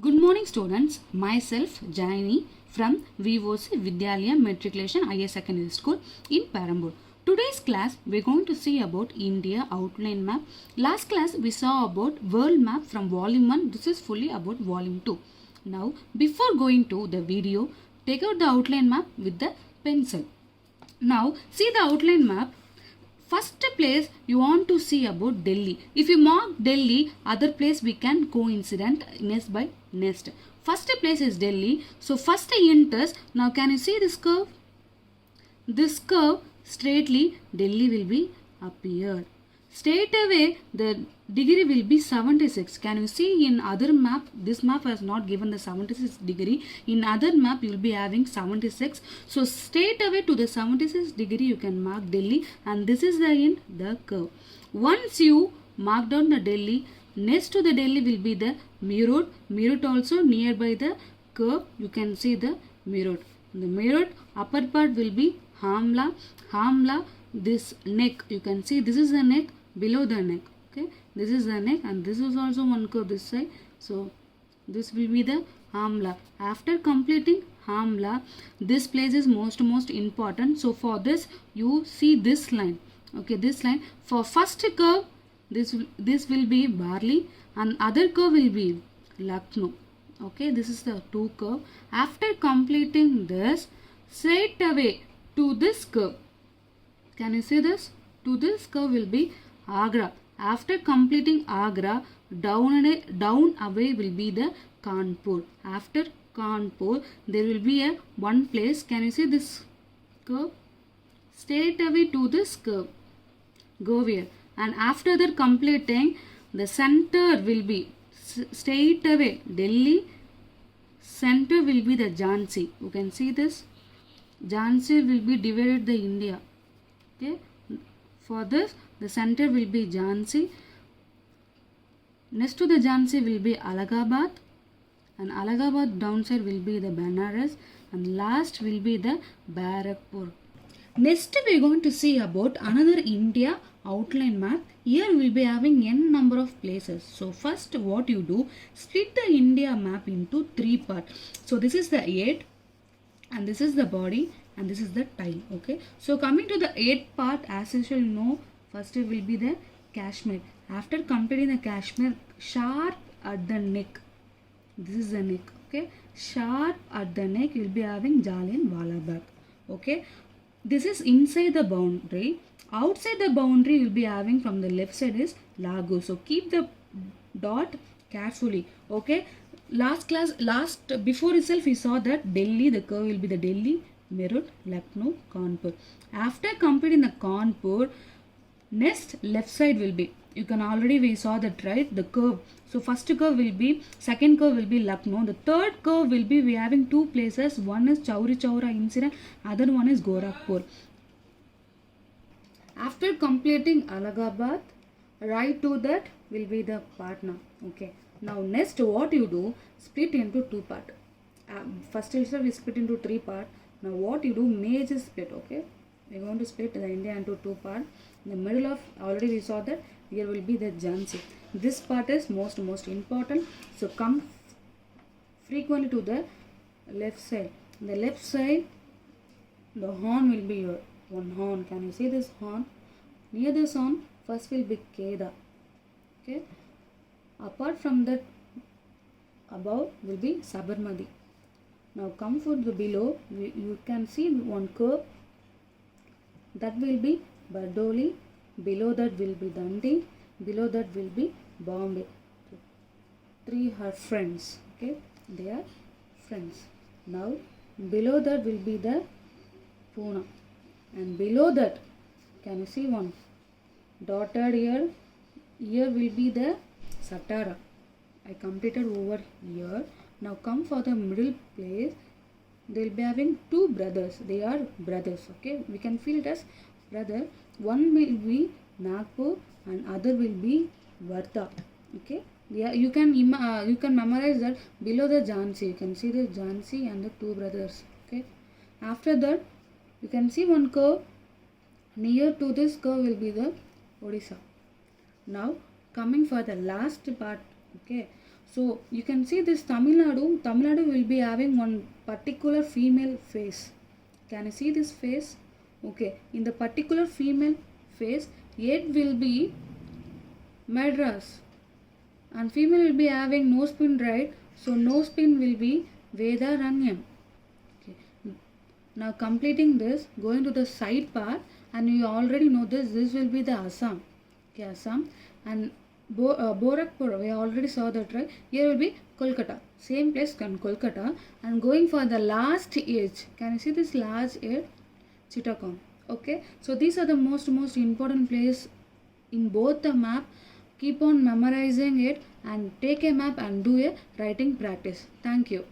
Good morning students, myself Janani from VOC Vidyalaya Matriculation Higher Secondary School in Perambur. Today's class we are going to see about India outline map. Last class we saw about world map from volume 1. This is fully about volume 2. Now before going to the video, take out the outline map with the pencil. Now see the outline map. First place you want to see about Delhi. If you mark Delhi, other place we can coincident nest by nest. First place is Delhi. So first enters. Now can you see this curve? This curve straightly Delhi will be appeared. Straight away the degree will be 76. Can you see in other map? This map has not given the 76 degree. In other map you will be having 76. So straight away to the 76 degree you can mark Delhi, and this is the end the curve. Once you mark down the Delhi, next to the Delhi will be the Meerut. Meerut also nearby the curve you can see the Meerut. The Meerut upper part will be Hamla. Hamla, this neck you can see, this is the neck, below the neck. Okay, this is the neck, and this is also one curve this side. So this will be the Hamla. After completing Hamla, this place is most important. So for this you see this line. Okay, this line for first curve, this will be Barli, and other curve will be Lucknow. Okay, this is the two curve. After completing this, straight away to this curve, can you see this? To this curve will be Agra. After completing Agra, down away will be the Kanpur. After Kanpur, there will be a one place. Can you see this curve? Straight away to this curve, Govia. And after that completing, the center will be straight away Delhi. Center will be the Jhansi. You can see this. Jhansi will be divided the India. Okay, for this the center will be Jhansi. Next to the Jhansi will be Allahabad, and Allahabad downside will be the Banaras, and last will be the Barakpur. Next we are going to see about another India outline map. Here we will be having n number of places. So first what you do, split the India map into three parts. So this is the 8, and this is the body, and this is the tail. Okay, so coming to the 8 part, as you shall know, first it will be the Kashmir. After completing the Kashmir, sharp at the neck, this is the neck. Okay, sharp at the neck you will be having Jallianwala Bagh. Okay, this is inside the boundary. Outside the boundary you will be having from the left side is Lagos. So keep the dot carefully. Okay, before itself we saw that Delhi, the curve will be the Delhi, Meerut, Lucknow, Kanpur. After completing the Kanpur, next left side will be, you can already we saw that, right, the curve. So first curve will be, second curve will be Lucknow, the third curve will be, we having two places, one is Chauri Chaura incident, other one is Gorakhpur. After completing Allahabad, right to that will be the Patna. Okay, now next what you do, split into two part. First itself we split into three part. Now what you do, major split. Okay, we are going to split the India into two part. In the middle of, already we saw that here will be the Jhansi. This part is most important. So come frequently to the left side. The left side, the horn will be your one horn. Can you see this horn? Near this horn, first will be Kedah. Okay, apart from that, above will be Sabarmati. Now come for the below, you can see one curve, that will be Bardoli, below that will be Dandi, below that will be Bombay. Three are friends. Okay, they are friends. Now below that will be the Pune, and below that, can you see one dotted here? Here will be the Satara. I completed over here. Now come for the middle place. They will be having two brothers. They are brothers. Okay, we can feel it as brother. One will be Nagpur and other will be Varta. Okay, yeah, you can memorize that. Below the Jhansi, you can see the Jhansi and the two brothers. Okay, after that you can see one curve. Near to this curve will be the Odisha. Now coming for the last part. Okay, So you can see this Tamil Nadu. Tamil Nadu will be having one particular female face. Can you see this face? Okay. In the particular female face, it will be Madras, and female will be having nose pin, right? So nose pin will be Vedaranyam. Okay. Now completing this, going to the side part, and you already know this. This will be the Assam. Okay, Assam. And Borakpur, we already saw that, right? Here will be Kolkata. Same place can Kolkata. And going for the last edge, can you see this last edge? Chittagong. Okay. So these are the most important place in both the map. Keep on memorizing it and take a map and do a writing practice. Thank you.